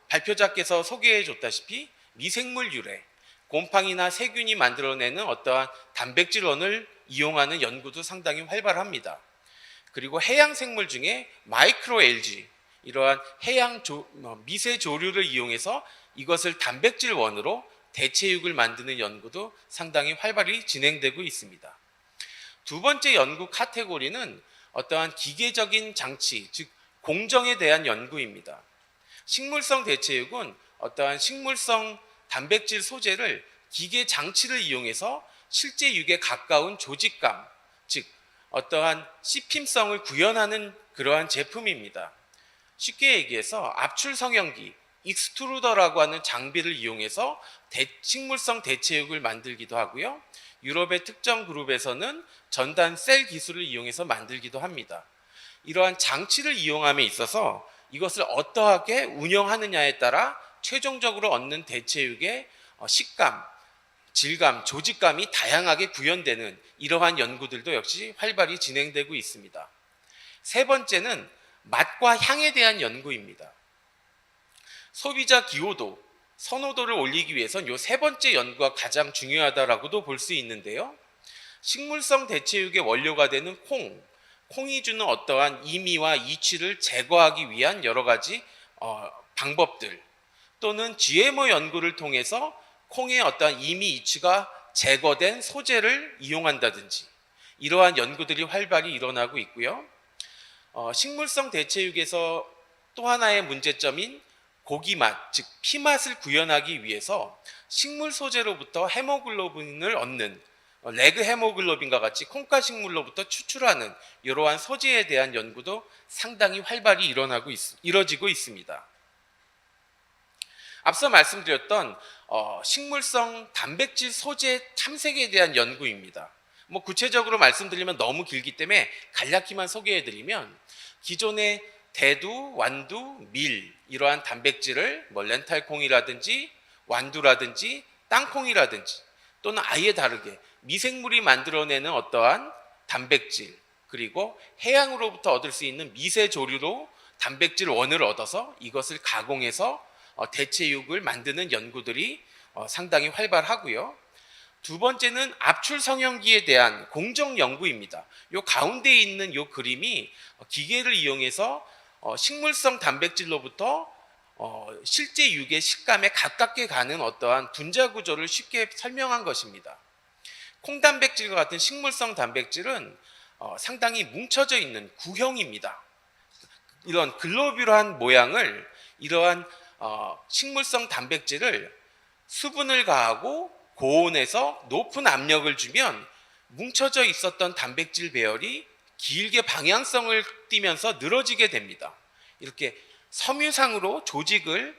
발표자께서 소개해 줬다시피 미생물 유래, 곰팡이나 세균이 만들어내는 어떠한 단백질원을 이용하는 연구도 상당히 활발합니다. 그리고 해양 생물 중에 마이크로 알지, 이러한 해양 미세 조류를 이용해서 이것을 단백질 원으로 대체육을 만드는 연구도 상당히 활발히 진행되고 있습니다. 두 번째 연구 카테고리는 어떠한 기계적인 장치, 즉 공정에 대한 연구입니다. 식물성 대체육은 어떠한 식물성 단백질 소재를 기계 장치를 이용해서 실제 육에 가까운 조직감, 즉 어떠한 씹힘성을 구현하는 그러한 제품입니다. 쉽게 얘기해서 압출 성형기, 익스트루더라고 하는 장비를 이용해서 식물성 대체육을 만들기도 하고요. 유럽의 특정 그룹에서는 전단 셀 기술을 이용해서 만들기도 합니다. 이러한 장치를 이용함에 있어서 이것을 어떠하게 운영하느냐에 따라 최종적으로 얻는 대체육의 식감, 질감, 조직감이 다양하게 구현되는 이러한 연구들도 역시 활발히 진행되고 있습니다. 세 번째는 맛과 향에 대한 연구입니다. 소비자 기호도, 선호도를 올리기 위해선 이 세 번째 연구가 가장 중요하다라고도 볼 수 있는데요. 식물성 대체육의 원료가 되는 콩이 주는 어떠한 이미와 이치를 제거하기 위한 여러 가지 방법들, 또는 GMO 연구를 통해서 콩의 어떠한 이미 이치가 제거된 소재를 이용한다든지 이러한 연구들이 활발히 일어나고 있고요. 식물성 대체육에서 또 하나의 문제점인 고기 맛, 즉 피맛을 구현하기 위해서 식물 소재로부터 헤모글로빈을 얻는 레그 헤모글로빈과 같이 콩가식물로부터 추출하는 이러한 소재에 대한 연구도 상당히 활발히 이뤄지고 있습니다. 앞서 말씀드렸던 식물성 단백질 소재 탐색에 대한 연구입니다. 구체적으로 말씀드리면 너무 길기 때문에 간략히만 소개해드리면 기존의 대두, 완두, 밀 이러한 단백질을 렌탈콩이라든지 완두라든지 땅콩이라든지 또는 아예 다르게 미생물이 만들어내는 어떠한 단백질 그리고 해양으로부터 얻을 수 있는 미세 조류로 단백질 원을 얻어서 이것을 가공해서 대체육을 만드는 연구들이 상당히 활발하고요. 두 번째는 압출 성형기에 대한 공정 연구입니다. 요 가운데 있는 요 그림이 기계를 이용해서 식물성 단백질로부터 실제 육의 식감에 가깝게 가는 어떠한 분자 구조를 쉽게 설명한 것입니다. 콩단백질과 같은 식물성 단백질은 상당히 뭉쳐져 있는 구형입니다. 이런 글로뷸럴한 모양을 이러한 식물성 단백질을 수분을 가하고 고온에서 높은 압력을 주면 뭉쳐져 있었던 단백질 배열이 길게 방향성을 띠면서 늘어지게 됩니다. 이렇게 섬유상으로 조직을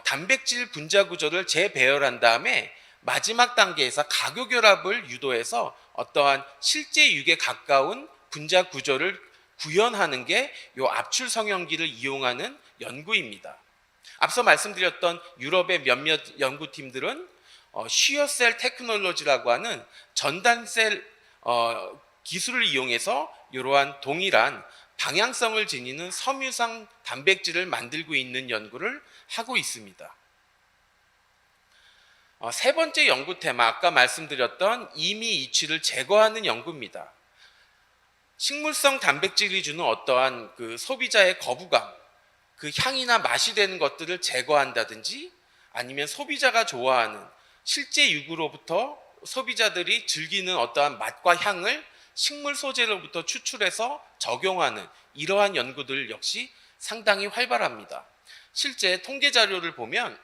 단백질 분자 구조를 재배열한 다음에 마지막 단계에서 가교결합을 유도해서 어떠한 실제 육에 가까운 분자 구조를 구현하는 게 이 압출 성형기를 이용하는 연구입니다. 앞서 말씀드렸던 유럽의 몇몇 연구팀들은 쉬어셀 테크놀로지라고 하는 전단셀 기술을 이용해서 이러한 동일한 방향성을 지니는 섬유상 단백질을 만들고 있는 연구를 하고 있습니다. 세 번째 연구 테마, 아까 말씀드렸던 이미 이취를 제거하는 연구입니다. 식물성 단백질이 주는 어떠한 그 소비자의 거부감, 그 향이나 맛이 되는 것들을 제거한다든지 아니면 소비자가 좋아하는 실제 육으로부터 소비자들이 즐기는 어떠한 맛과 향을 식물 소재로부터 추출해서 적용하는 이러한 연구들 역시 상당히 활발합니다. 실제 통계 자료를 보면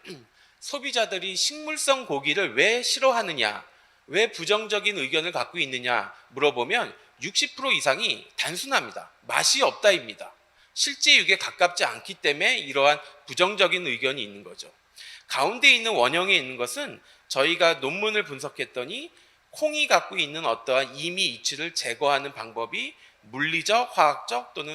소비자들이 식물성 고기를 왜 싫어하느냐, 왜 부정적인 의견을 갖고 있느냐 물어보면 60% 이상이 단순합니다. 맛이 없다입니다. 실제 육에 가깝지 않기 때문에 이러한 부정적인 의견이 있는 거죠. 가운데 있는 원형에 있는 것은 저희가 논문을 분석했더니 콩이 갖고 있는 어떠한 이미 이취를 제거하는 방법이 물리적, 화학적 또는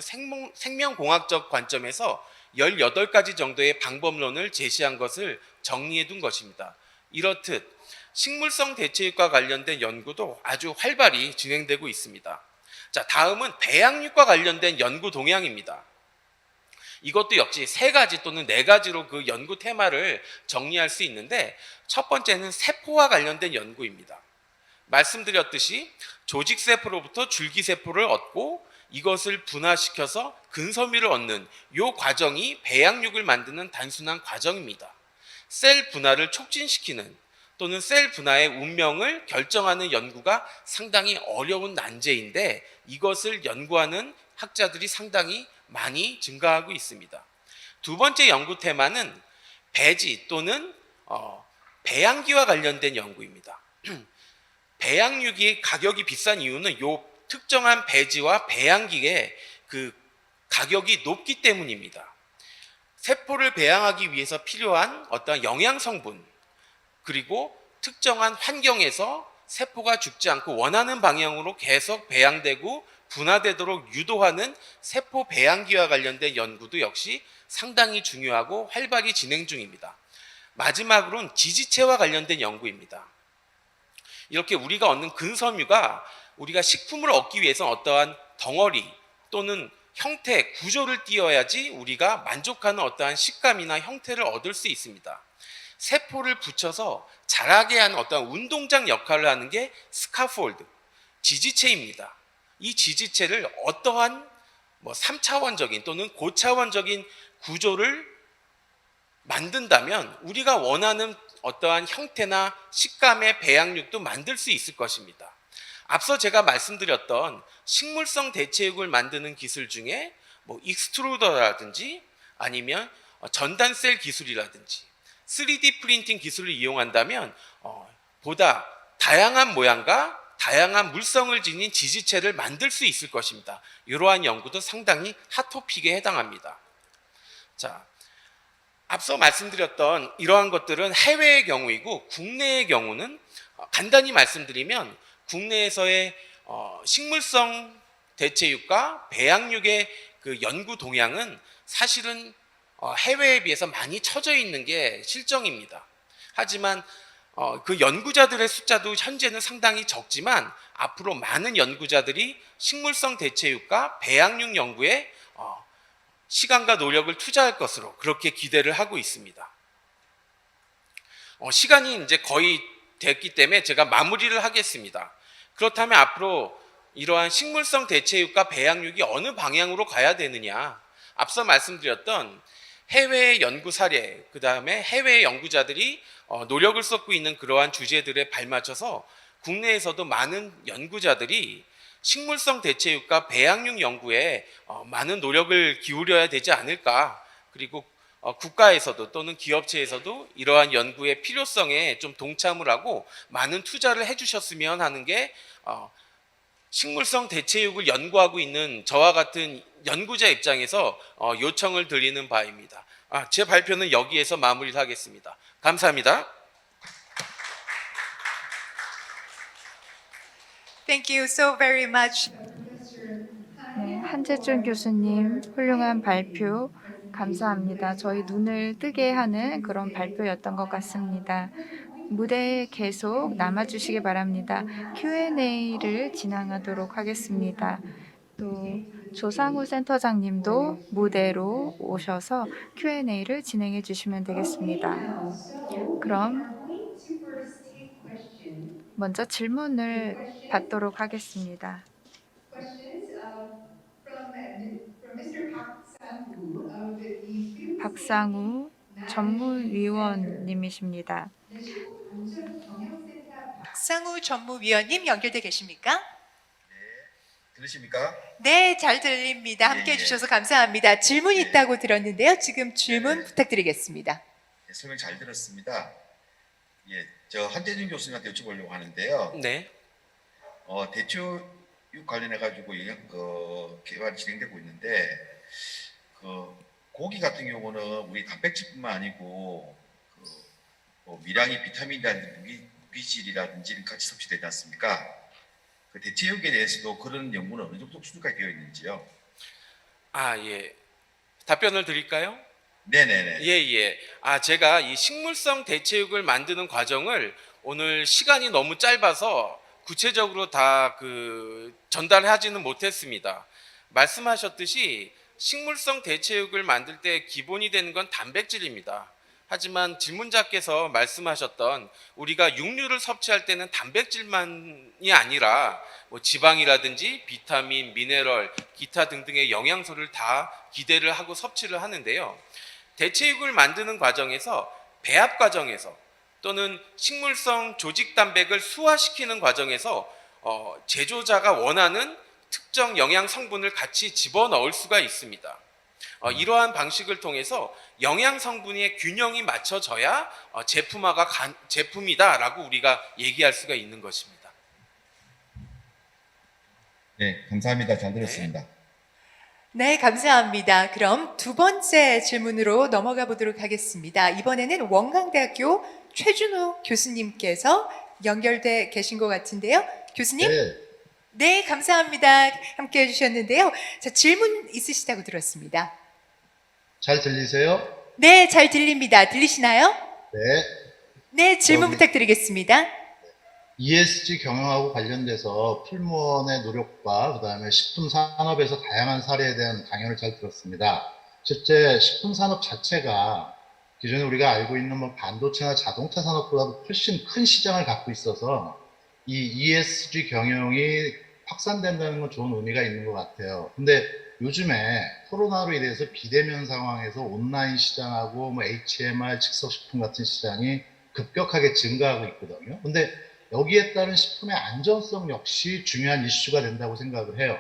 생명공학적 관점에서 18가지 정도의 방법론을 제시한 것을 정리해 둔 것입니다. 이렇듯 식물성 대체육과 관련된 연구도 아주 활발히 진행되고 있습니다. 자, 다음은 배양육과 관련된 연구 동향입니다. 이것도 역시 3가지 또는 4가지로 그 연구 테마를 정리할 수 있는데, 첫 번째는 세포와 관련된 연구입니다. 말씀드렸듯이 조직세포로부터 줄기세포를 얻고 이것을 분화시켜서 근섬유를 얻는 이 과정이 배양육을 만드는 단순한 과정입니다. 셀 분화를 촉진시키는 또는 셀 분화의 운명을 결정하는 연구가 상당히 어려운 난제인데 이것을 연구하는 학자들이 상당히 많이 증가하고 있습니다. 두 번째 연구 테마는 배지 또는 배양기와 관련된 연구입니다. 배양육이 가격이 비싼 이유는 이 특정한 배지와 배양기의 그 가격이 높기 때문입니다. 세포를 배양하기 위해서 필요한 어떤 영양 성분, 그리고 특정한 환경에서 세포가 죽지 않고 원하는 방향으로 계속 배양되고 분화되도록 유도하는 세포 배양기와 관련된 연구도 역시 상당히 중요하고 활발히 진행 중입니다. 마지막으로는 지지체와 관련된 연구입니다. 이렇게 우리가 얻는 근섬유가 우리가 식품을 얻기 위해서 어떠한 덩어리 또는 형태, 구조를 띄어야지 우리가 만족하는 어떠한 식감이나 형태를 얻을 수 있습니다. 세포를 붙여서 자라게 하는 어떤 운동장 역할을 하는 게 스카폴드, 지지체입니다. 이 지지체를 어떠한 3차원적인 또는 고차원적인 구조를 만든다면 우리가 원하는 어떠한 형태나 식감의 배양육도 만들 수 있을 것입니다. 앞서 제가 말씀드렸던 식물성 대체육을 만드는 기술 중에 익스트루더라든지 아니면 전단셀 기술이라든지 3D 프린팅 기술을 이용한다면 보다 다양한 모양과 다양한 물성을 지닌 지지체를 만들 수 있을 것입니다. 이러한 연구도 상당히 핫토픽에 해당합니다. 자, 앞서 말씀드렸던 이러한 것들은 해외의 경우이고 국내의 경우는 간단히 말씀드리면 국내에서의 식물성 대체육과 배양육의 그 연구 동향은 사실은 해외에 비해서 많이 처져 있는 게 실정입니다. 하지만 그 연구자들의 숫자도 현재는 상당히 적지만 앞으로 많은 연구자들이 식물성 대체육과 배양육 연구에 시간과 노력을 투자할 것으로 그렇게 기대를 하고 있습니다. 시간이 이제 거의 됐기 때문에 제가 마무리를 하겠습니다. 그렇다면 앞으로 이러한 식물성 대체육과 배양육이 어느 방향으로 가야 되느냐? 앞서 말씀드렸던 해외의 연구 사례, 그 다음에 해외의 연구자들이 노력을 쏟고 있는 그러한 주제들에 발맞춰서 국내에서도 많은 연구자들이 식물성 대체육과 배양육 연구에 많은 노력을 기울여야 되지 않을까. 그리고 국가에서도 또는 기업체에서도 이러한 연구의 필요성에 좀 동참을 하고 많은 투자를 해주셨으면 하는 게 식물성 대체육을 연구하고 있는 저와 같은 연구자 입장에서 요청을 드리는 바입니다. 제 발표는 여기에서 마무리를 하겠습니다. 감사합니다. Thank you so very much. 네, 한재준 교수님 훌륭한 발표 감사합니다. 저희 눈을 뜨게 하는 그런 발표였던 것 같습니다. 무대에 계속 남아주시기 바랍니다. Q&A를 진행하도록 하겠습니다. 또 조상우 센터장님도 무대로 오셔서 Q&A를 진행해 주시면 되겠습니다. 그럼 먼저 질문을 받도록 하겠습니다. 박상우 전무위원님이십니다. 박상우 전무위원님 연결돼 계십니까? 들으십니까? 네, 잘 들립니다. 함께 예, 예. 해주셔서 감사합니다. 질문이 예. 있다고 들었는데요. 지금 질문 네. 부탁드리겠습니다. 예, 설명 잘 들었습니다. 예, 저 한재준 교수님한테 여쭤보려고 하는데요. 네. 대추육 관련해 가지고 개발이 진행되고 있는데 고기 같은 경우는 우리 단백질뿐만 아니고 미량의 비타민이라든지 무기질이라든지 같이 섭취되지 않습니까? 그 대체육에 대해서도 그런 연구는 어느 정도 수준까지 되어 있는지요? 예. 답변을 드릴까요? 네네네. 예. 제가 이 식물성 대체육을 만드는 과정을 오늘 시간이 너무 짧아서 구체적으로 다 전달하지는 못했습니다. 말씀하셨듯이 식물성 대체육을 만들 때 기본이 되는 건 단백질입니다. 하지만 질문자께서 말씀하셨던 우리가 육류를 섭취할 때는 단백질만이 아니라 지방이라든지 비타민, 미네랄, 기타 등등의 영양소를 다 기대를 하고 섭취를 하는데요. 대체육을 만드는 과정에서 배합 과정에서 또는 식물성 조직 단백을 수화시키는 과정에서 제조자가 원하는 특정 영양 성분을 같이 집어넣을 수가 있습니다. 이러한 방식을 통해서 영양 성분의 균형이 맞춰져야 제품이다라고 우리가 얘기할 수가 있는 것입니다. 네, 감사합니다. 잘 들었습니다. 네, 감사합니다. 그럼 두 번째 질문으로 넘어가 보도록 하겠습니다. 이번에는 원광대학교 최준호 교수님께서 연결돼 계신 것 같은데요. 교수님? 네, 감사합니다. 함께 해주셨는데요. 자, 질문 있으시다고 들었습니다. 잘 들리세요? 네, 잘 들립니다. 들리시나요? 네. 네, 질문 여기- 부탁드리겠습니다. ESG 경영하고 관련돼서 풀무원의 노력과 그다음에 식품 산업에서 다양한 사례에 대한 강연을 잘 들었습니다. 실제 식품 산업 자체가 기존에 우리가 알고 있는 반도체나 자동차 산업보다도 훨씬 큰 시장을 갖고 있어서 이 ESG 경영이 확산된다는 건 좋은 의미가 있는 것 같아요. 근데 요즘에 코로나로 인해서 비대면 상황에서 온라인 시장하고 HMR, 즉석식품 같은 시장이 급격하게 증가하고 있거든요. 근데 여기에 따른 식품의 안전성 역시 중요한 이슈가 된다고 생각을 해요.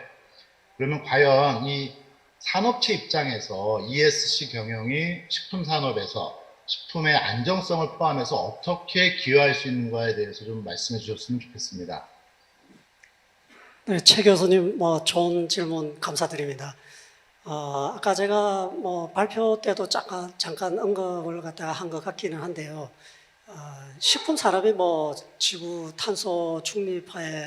그러면 과연 이 산업체 입장에서 ESG 경영이 식품 산업에서 식품의 안정성을 포함해서 어떻게 기여할 수 있는가에 대해서 좀 말씀해 주셨으면 좋겠습니다. 네, 최 교수님 좋은 질문 감사드립니다. 아까 제가 발표 때도 잠깐 언급을 갖다가 한 것 같기는 한데요. 식품 산업이 지구 탄소 중립화에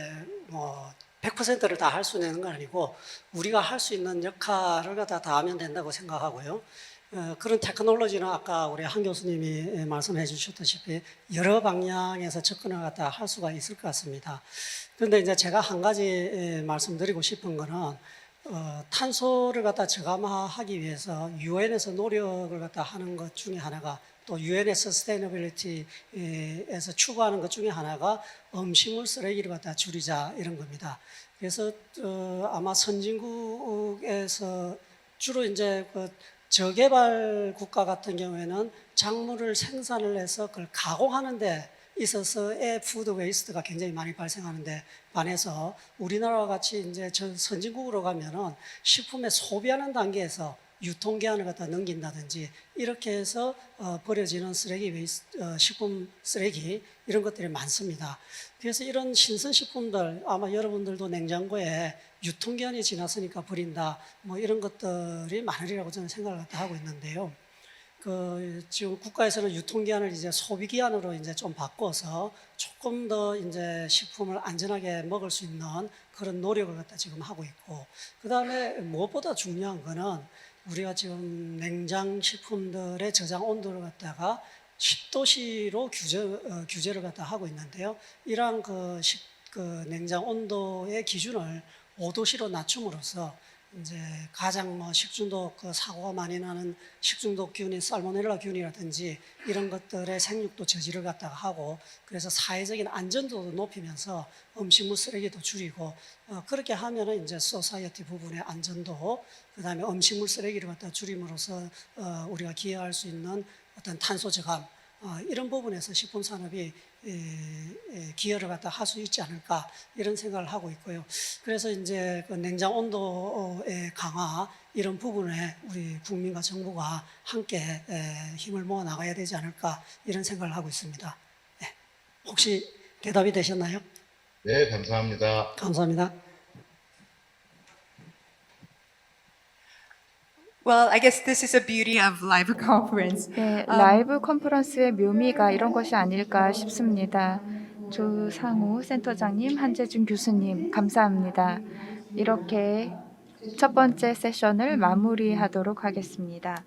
100%를 다 할 수 있는 건 아니고 우리가 할 수 있는 역할을 갖다 다 하면 된다고 생각하고요. 그런 테크놀로지는 아까 우리 한 교수님이 말씀해 주셨다시피 여러 방향에서 접근을 갖다 할 수가 있을 것 같습니다. 그런데 이제 제가 한 가지 말씀드리고 싶은 거는 탄소를 갖다 저감화하기 위해서 유엔에서 노력을 갖다 하는 것 중에 하나가 또 유엔의 서스테이너빌리티에서 추구하는 것 중에 하나가 음식물 쓰레기를 갖다 줄이자 이런 겁니다. 그래서 아마 선진국에서 주로 이제 그 저개발 국가 같은 경우에는 작물을 생산을 해서 그걸 가공하는 데 있어서의 푸드 웨이스트가 굉장히 많이 발생하는데 반해서 우리나라와 같이 이제 선진국으로 가면은 식품의 소비하는 단계에서 유통기한을 갖다 넘긴다든지 이렇게 해서 버려지는 쓰레기 웨이스트, 식품 쓰레기 이런 것들이 많습니다. 그래서 이런 신선식품들 아마 여러분들도 냉장고에 유통기한이 지났으니까 버린다 뭐 이런 것들이 많으리라고 저는 생각을 갖다 하고 있는데요. 지금 국가에서는 유통기한을 이제 소비기한으로 이제 좀 바꿔서 조금 더 이제 식품을 안전하게 먹을 수 있는 그런 노력을 갖다 지금 하고 있고, 그 다음에 무엇보다 중요한 거는 우리가 지금 냉장식품들의 저장 온도를 갖다가 10도씨로 규제를 갖다 하고 있는데요. 이러한 그 냉장 온도의 기준을 5도씨로 낮춤으로써 이제 가장 뭐 식중독 사고가 많이 나는 식중독 균인 살모넬라 균이라든지 이런 것들의 생육도 저지를 갖다가 하고 그래서 사회적인 안전도도 높이면서 음식물 쓰레기도 줄이고 그렇게 하면은 이제 소사이어티 부분의 안전도 그다음에 음식물 쓰레기를 갖다 줄임으로써 우리가 기여할 수 있는 어떤 탄소 저감 이런 부분에서 식품 산업이 기여를 갖다 할 수 있지 않을까 이런 생각을 하고 있고요. 그래서 이제 그 냉장 온도의 강화 이런 부분에 우리 국민과 정부가 함께 힘을 모아 나가야 되지 않을까 이런 생각을 하고 있습니다. 네. 혹시 대답이 되셨나요? 네, 감사합니다. 감사합니다. Well, I guess this is a beauty of live conference. 네, 라이브 컨퍼런스의 묘미가 이런 것이 아닐까 싶습니다. 조상우 센터장님, 한재준 교수님, 감사합니다. 이렇게 첫 번째 세션을 마무리하도록 하겠습니다.